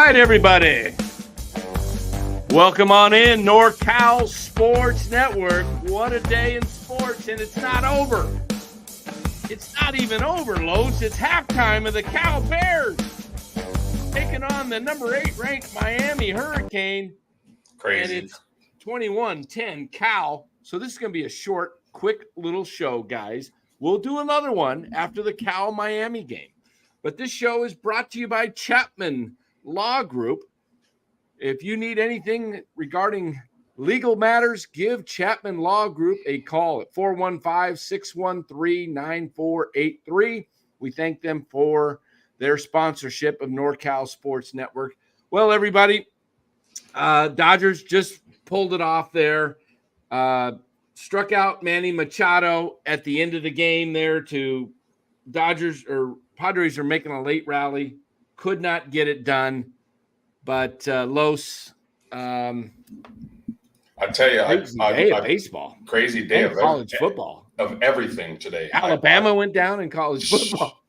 right, everybody. Welcome on in, NorCal Sports Network. What a day in sports, and it's not over. It's not even over, Los. It's halftime of the Cal Bears taking on the number 8 ranked Miami Hurricane. Crazy. And it's 21-10 Cal. So this is going to be a short, quick little show, guys. We'll do another one after the Cal-Miami game. But this show is brought to you by Chapman Law Group. If you need anything regarding legal matters, give Chapman Law Group a call at 415-613-9483. We thank them for their sponsorship of NorCal Sports Network. Well, everybody, Dodgers just pulled it off there. Struck out Manny Machado at the end of the game there to Padres are making a late rally. Could not get it done. But Los, I tell you, baseball, crazy day of college football, of everything today. Alabama went down in college football.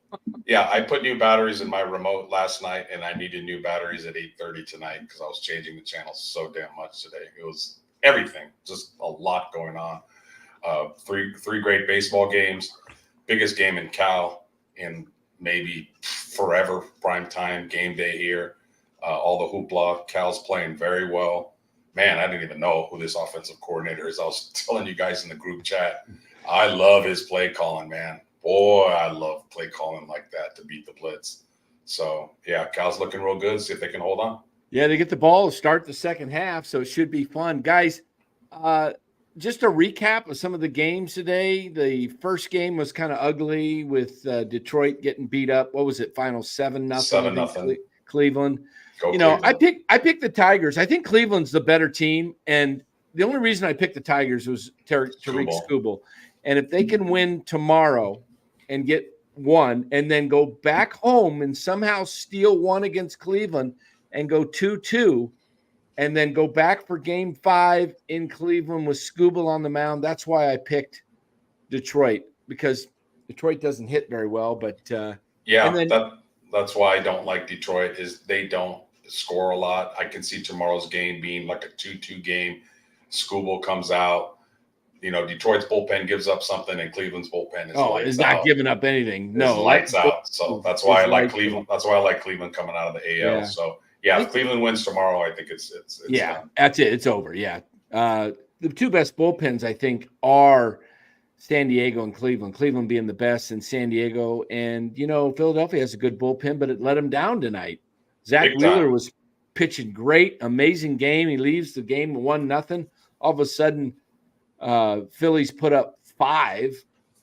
Yeah, I put new batteries in my remote last night, and I needed new batteries at 8:30 tonight because I was changing the channels so damn much today. It was everything, just a lot going on. Three great baseball games, biggest game in Cal in maybe forever, prime time game day here. All the hoopla. Cal's playing very well. Man, I didn't even know who this offensive coordinator is. I was telling you guys in the group chat, I love his play calling, man. Boy, I love play calling like that to beat the blitz. So, yeah, Cal's looking real good. See if they can hold on. Yeah, they get the ball to start the second half, so it should be fun. Guys, just a recap of some of the games today. The first game was kind of ugly with Detroit getting beat up. What was it, final 7-0? 7-0. Cleveland. Cleveland. I picked the Tigers. I think Cleveland's the better team, and the only reason I picked the Tigers was Tariq Skubal. And if they can win tomorrow and get one and then go back home and somehow steal one against Cleveland and go 2-2 and then go back for game 5 in Cleveland with Skubal on the mound, that's why I picked Detroit, because Detroit doesn't hit very well. But that's why I don't like Detroit, is they don't score a lot. I can see tomorrow's game being like a 2-2 game. Skubal comes out. Detroit's bullpen gives up something, and Cleveland's bullpen is not giving up anything. No, lights out. So that's why I like Cleveland. That's why I like Cleveland coming out of the AL. Yeah. So if Cleveland wins tomorrow, I think it's done. That's it. It's over. Yeah. The two best bullpens, I think, are San Diego and Cleveland. Cleveland being the best, and San Diego. And Philadelphia has a good bullpen, but it let them down tonight. Zach Wheeler was pitching great, amazing game. He leaves the game 1-0. All of a sudden, Phillies put up 4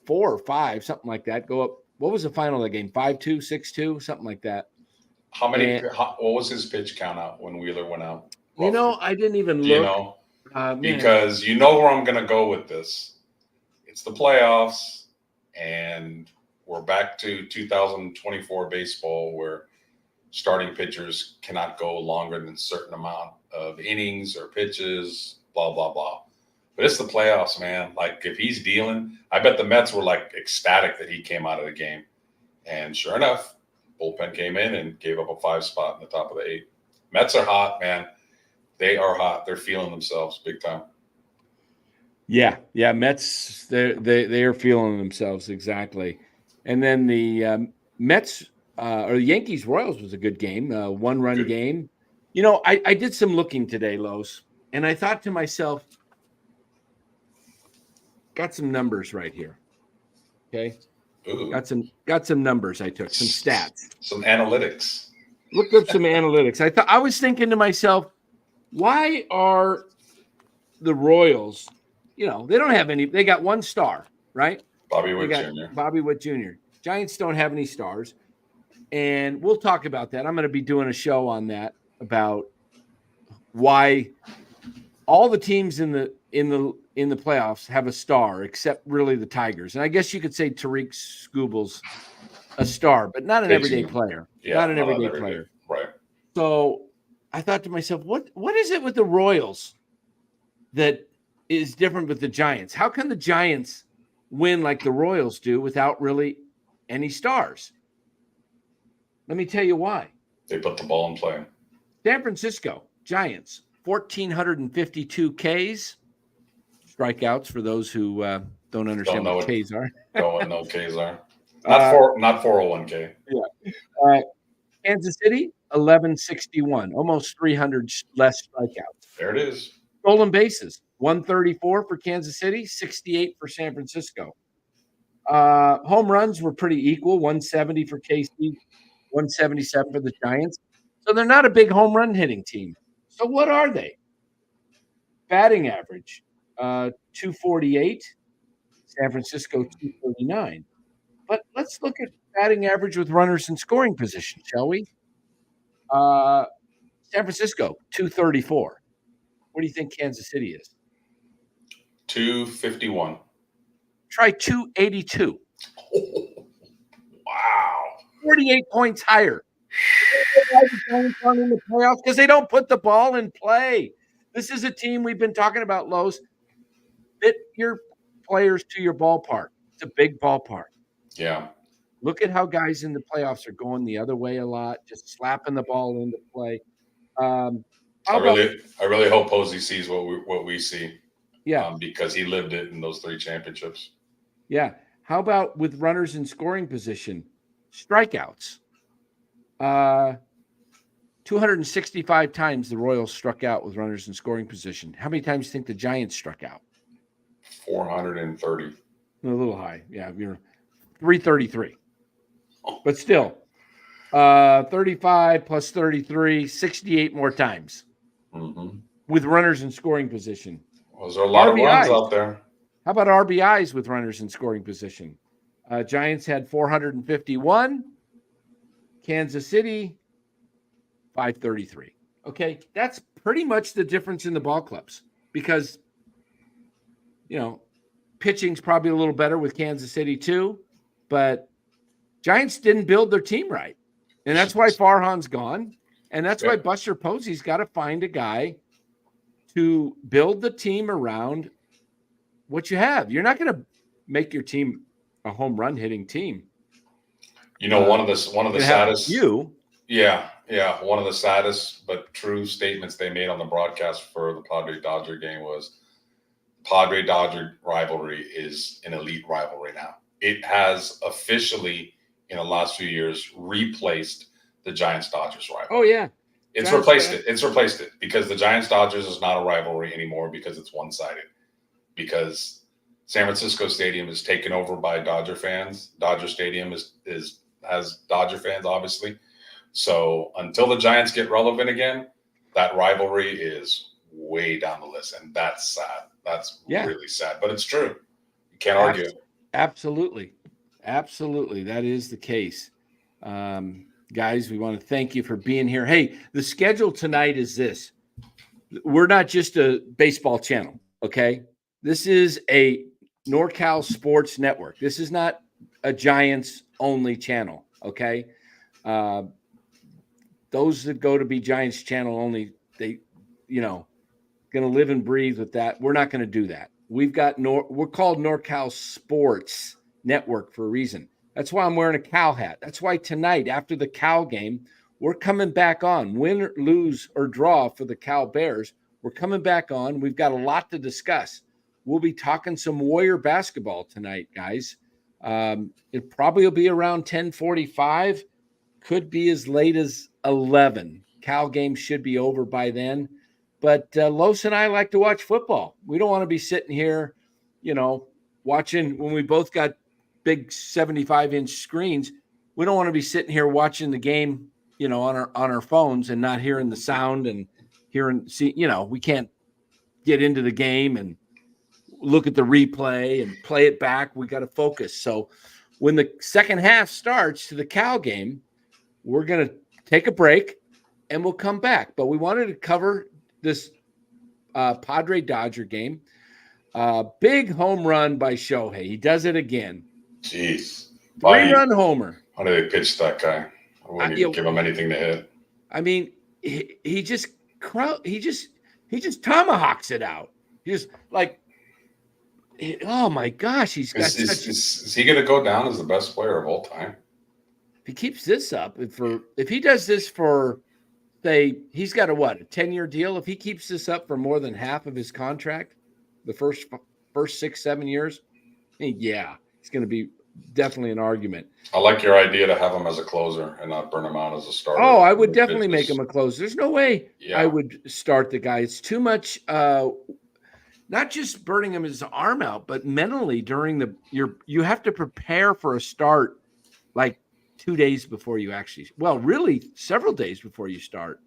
or 5, something like that. Go up. What was the final of the game? 5-2, 6-2, something like that. What was his pitch count out when Wheeler went out? I didn't even look. Because you know where I'm going to go with this. It's the playoffs, and we're back to 2024 baseball where starting pitchers cannot go longer than a certain amount of innings or pitches, blah, blah, blah. But it's the playoffs, man. Like, if he's dealing, I bet the Mets were like ecstatic that he came out of the game. And sure enough, bullpen came in and gave up a 5 spot in the top of the 8. Mets are hot, man. They are hot. They're feeling themselves big time. Yeah. Mets, they are feeling themselves, exactly. And then the Mets or the Yankees Royals was a good game, 1-run game. I did some looking today, Los, and I thought to myself, got some numbers right here. Okay. Ooh. Got some numbers. I took some stats, some analytics. Looked up some analytics. I was thinking to myself, why are the Royals? They don't have any. They got 1 star, right? Bobby Witt Jr. Giants don't have any stars, and we'll talk about that. I'm going to be doing a show on that about why all the teams in the playoffs have a star except really the Tigers. And I guess you could say Tariq Skubal's a star, but not an everyday player. Not an everyday player. Right. So I thought to myself, what is it with the Royals that is different with the Giants? How can the Giants win like the Royals do without really any stars? Let me tell you why. They put the ball in play. San Francisco Giants, 1,452 Ks. Strikeouts for those who don't understand what Ks are. Don't know what Ks are. Not 401k. Yeah. Kansas City, 1,161, almost 300 less strikeouts. There it is. Stolen bases, 134 for Kansas City, 68 for San Francisco. Home runs were pretty equal, 170 for KC, 177 for the Giants. So they're not a big home run hitting team. So what are they? Batting average, 248. San Francisco, 239. But let's look at batting average with runners in scoring position, shall we? San Francisco, 234. What do you think Kansas City is? 251. Try 282. Oh, wow. 48 points higher. In the playoffs because they don't put the ball in play. This is a team we've been talking about, Lowe's. Fit your players to your ballpark. It's a big ballpark. Yeah. Look at how guys in the playoffs are going the other way a lot, just slapping the ball into play. I really hope Posey sees what we see. Yeah, because he lived it in those 3 championships. Yeah. How about with runners in scoring position? Strikeouts. 265 times the Royals struck out with runners in scoring position. How many times do you think the Giants struck out? 430. A little high. Yeah, you're 333. But still, 35 plus 33, 68 more times with runners in scoring position. Well, there's a lot of runs out there. How about RBIs with runners in scoring position? Giants had 451. Kansas City, 533. Okay, that's pretty much the difference in the ball clubs because, pitching's probably a little better with Kansas City too, but Giants didn't build their team right. And that's why Farhan's gone. And that's why Buster Posey's got to find a guy to build the team around what you have. You're not going to make your team a home run hitting team. One of the saddest. Yeah, one of the saddest but true statements they made on the broadcast for the Padre-Dodger game was Padre-Dodger rivalry is an elite rivalry now. It has officially, in the last few years, replaced the Giants-Dodgers rivalry. Oh, yeah. It's replaced it because the Giants-Dodgers is not a rivalry anymore because it's one-sided. Because San Francisco Stadium is taken over by Dodger fans. Dodger Stadium has Dodger fans, obviously. So until the Giants get relevant again, that rivalry is way down the list, and that's sad. That's really sad, but it's true. You can't argue. Absolutely. That is the case. Guys, we want to thank you for being here. Hey, the schedule tonight is this. We're not just a baseball channel, okay? This is a NorCal Sports Network. This is not a Giants-only channel, okay? Those that go to be Giants channel only, they, going to live and breathe with that. We're not going to do that. We've got we're called NorCal Sports Network for a reason. That's why I'm wearing a Cal hat. That's why tonight, after the Cal game, we're coming back on. Win, or lose, or draw for the Cal Bears, we're coming back on. We've got a lot to discuss. We'll be talking some Warrior basketball tonight, guys. It probably will be around 10:45. Could be as late as 11. Cal game should be over by then. But Los and I like to watch football. We don't want to be sitting here, watching when we both got big 75-inch screens. We don't want to be sitting here watching the game, on our phones and not hearing the sound and we can't get into the game and look at the replay and play it back. We got to focus. So when the second half starts to the Cal game, we're going to take a break and we'll come back. But we wanted to cover this Padre-Dodger game. Big home run by Shohei. He does it again. Jeez. 3-run homer. How did they pitch that guy? I wouldn't even give him anything to hit. I mean, he just tomahawks it out. He's like, oh my gosh, he's got is he going to go down as the best player of all time? If he keeps this up, if he does this for say he's got a 10-year deal. If he keeps this up for more than half of his contract, the first 6-7 years, yeah, it's going to be definitely an argument. I like your idea to have him as a closer and not burn him out as a starter. Oh, I would definitely make him a closer. There's no way Yeah. I would start the guy. It's too much. Not just burning him his arm out, but mentally during you have to prepare for a start like 2 days before you really several days before you start.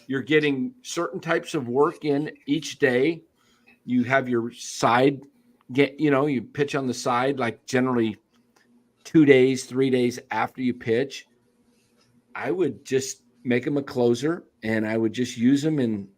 You're getting certain types of work in each day. You have your side you pitch on the side, like generally 2 days, 3 days after you pitch. I would just make him a closer, and I would just use him in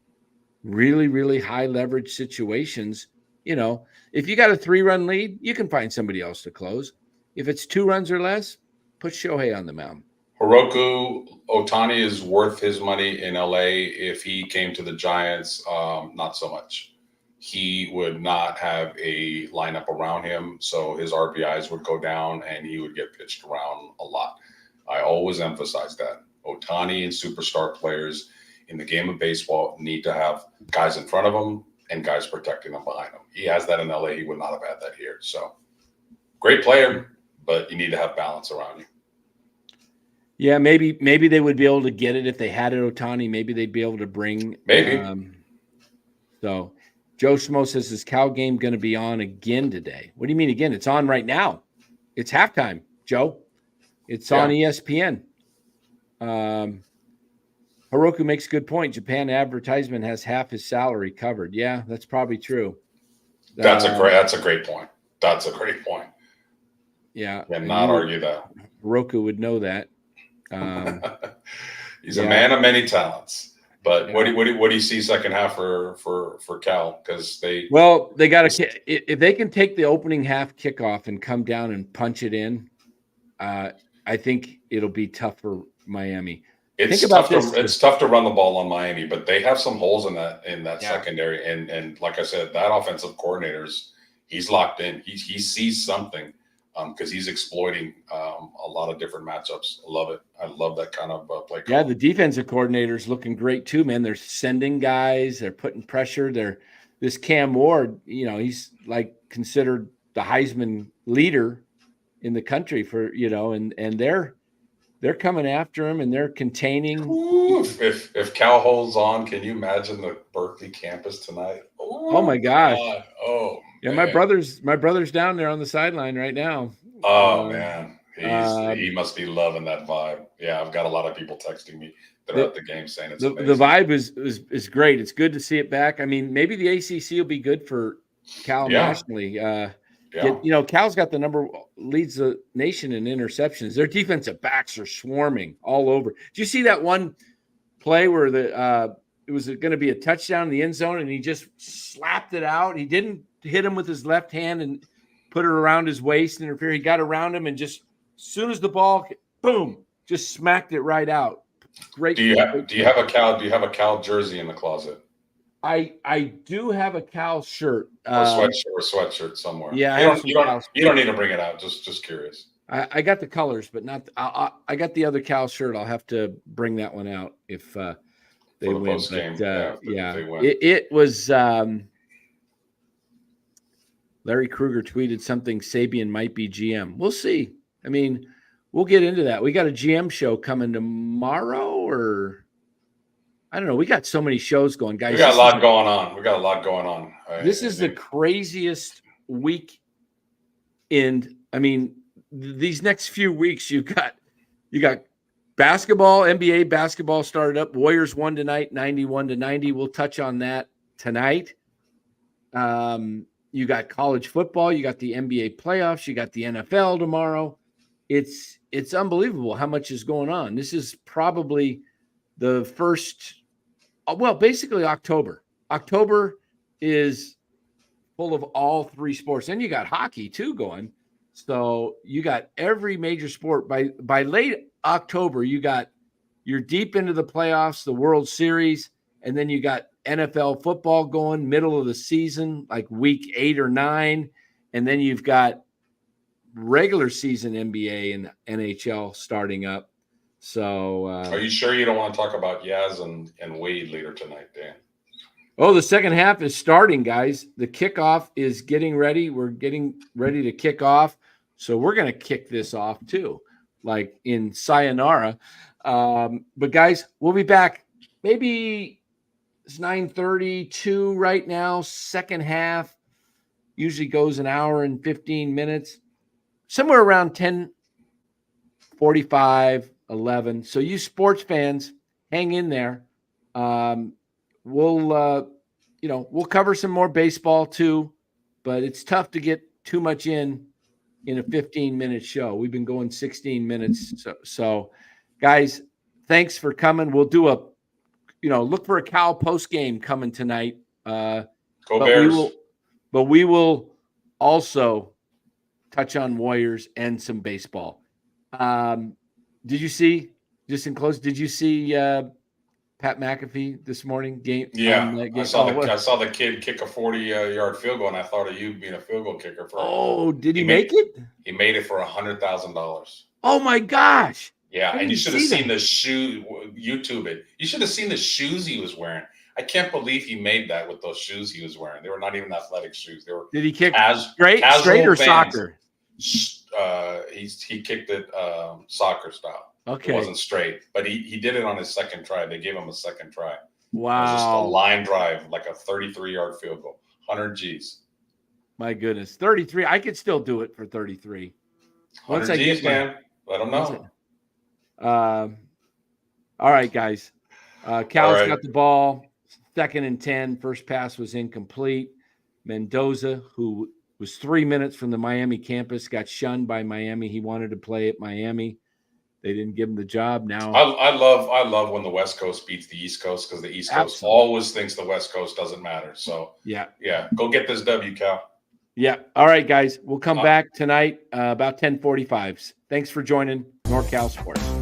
really, really high leverage situations. If you got a 3-run lead, you can find somebody else to close. If it's 2 runs or less, put Shohei on the mound. Ohtani is worth his money in LA. If he came to the Giants, not so much. He would not have a lineup around him, so his RBIs would go down and he would get pitched around a lot. I always emphasize that. Ohtani and superstar players in the game of baseball need to have guys in front of them and guys protecting them behind them. He has that in LA. He would not have had that here. So great player, but you need to have balance around you. Yeah, maybe they would be able to get it if they had it, Ohtani. Maybe they'd be able to bring. So Joe Schmo says, is Cal game going to be on again today? What do you mean again? It's on right now. It's halftime, Joe. It's on ESPN. Hiroku makes a good point. Japan advertisement has half his salary covered. Yeah, that's probably true. That's a great point. That's a great point. Yeah. Cannot argue that. Hiroku would know that. He's a man of many talents. But what do you see second half for Cal? Because they got to, if they can take the opening half kickoff and come down and punch it in, I think it'll be tough for Miami. It's tough to run the ball on Miami, but they have some holes in that secondary. And like I said, that offensive coordinator's he's locked in. He sees something because he's exploiting a lot of different matchups. I love it. I love that kind of play call. Yeah, the defensive coordinator's looking great too, man. They're sending guys. They're putting pressure. This Cam Ward, he's like considered the Heisman leader in the country for, and they're coming after him and they're containing. Ooh, if Cal holds on, can you imagine the Berkeley campus tonight? Ooh, oh my gosh. God. Oh yeah, man. my brother's down there on the sideline right now. Oh man. He must be loving that vibe. Yeah, I've got a lot of people texting me that are at the game saying it's amazing. The vibe is great. It's good to see it back. I mean, maybe the ACC will be good for Cal nationally. Cal's got leads the nation in interceptions. Their defensive backs are swarming all over. Did you see that one play where it was going to be a touchdown in the end zone and he just slapped it out? He didn't hit him with his left hand and put it around his waist and interfere. He got around him and just as soon as the ball, boom, just smacked it right out. Great. Do you have a Cal jersey in the closet? I do have a Cal shirt. Or sweatshirt somewhere. Yeah, you don't need to bring it out. Just curious. I got the colors, but not. I got the other Cal shirt. I'll have to bring that one out if they win. Postgame. They win. It was. Larry Kruger tweeted something. Sabian might be GM. We'll see. I mean, we'll get into that. We got a GM show coming tomorrow, or I don't know. We got so many shows going, guys. We got a lot going on. This is the craziest week. I mean, these next few weeks, you got basketball, NBA basketball started up. Warriors won tonight, 91-90. We'll touch on that tonight. You got college football. You got the NBA playoffs. You got the NFL tomorrow. It's unbelievable how much is going on. This is probably the first, basically October. October is full of all three sports. And you got hockey too going. So you got every major sport. By late October, you're deep into the playoffs, the World Series, and then you got NFL football going middle of the season, like week 8 or 9. And then you've got regular season NBA and NHL starting up. So, are you sure you don't want to talk about Yaz and Wade later tonight, Dan? Oh, the second half is starting, guys. The kickoff is getting ready. We're getting ready to kick off. So we're going to kick this off too, like in sayonara. But guys, we'll be back. Maybe it's 9:32 right now. Second half usually goes an hour and 15 minutes, somewhere around 10:45, 11. So you sports fans, hang in there. We'll cover some more baseball too, but it's tough to get too much in a 15-minute show. We've been going 16 minutes. So guys, thanks for coming. We'll do look for a Cal post game coming tonight. Go Bears. We will also touch on Warriors and some baseball. Did you see, just in close, did you see Pat McAfee this morning game? Yeah, I saw the kid kick a 40-yard field goal, and I thought of you being a field goal kicker. Did he make it? He made it for $100,000. Oh my gosh! Yeah, and you should have seen the shoe. YouTube it. You should have seen the shoes he was wearing. I can't believe he made that with those shoes he was wearing. They were not even athletic shoes. They were. Did he kick straight or Vans. Soccer? He kicked it soccer style. Okay. It wasn't straight, but he did it on his second try. They gave him a second try. Wow. It was just a line drive, like a 33-yard field goal. 100 G's. My goodness. 33. I could still do it for 33. Once I get man. Let them know. All right, guys. Cal's got the ball. 2nd and 10. First pass was incomplete. Mendoza, who was 3 minutes from the Miami campus, got shunned by Miami. He wanted to play at Miami. They didn't give him the job. Now I love when the West Coast beats the East Coast, because the East Coast always thinks the West Coast doesn't matter. So yeah, go get this W, Cal. Yeah. All right, guys. We'll come back tonight about 10:45. Thanks for joining NorCal Sports.